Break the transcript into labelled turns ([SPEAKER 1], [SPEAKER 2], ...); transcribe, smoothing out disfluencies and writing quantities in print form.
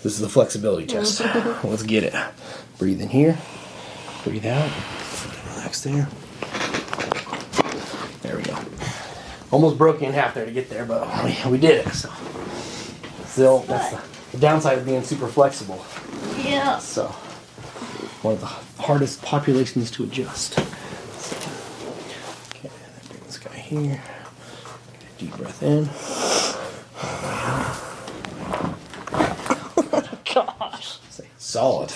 [SPEAKER 1] This is the flexibility test. Let's get it. Breathe in here. Breathe out. Relax there. There we go. Almost broke you in half there to get there, but we did it. So still, that's the downside of being super flexible.
[SPEAKER 2] Yeah.
[SPEAKER 1] So one of the hardest populations to adjust. So, okay, bring this guy here. Deep breath in.
[SPEAKER 2] Gosh.
[SPEAKER 1] Solid.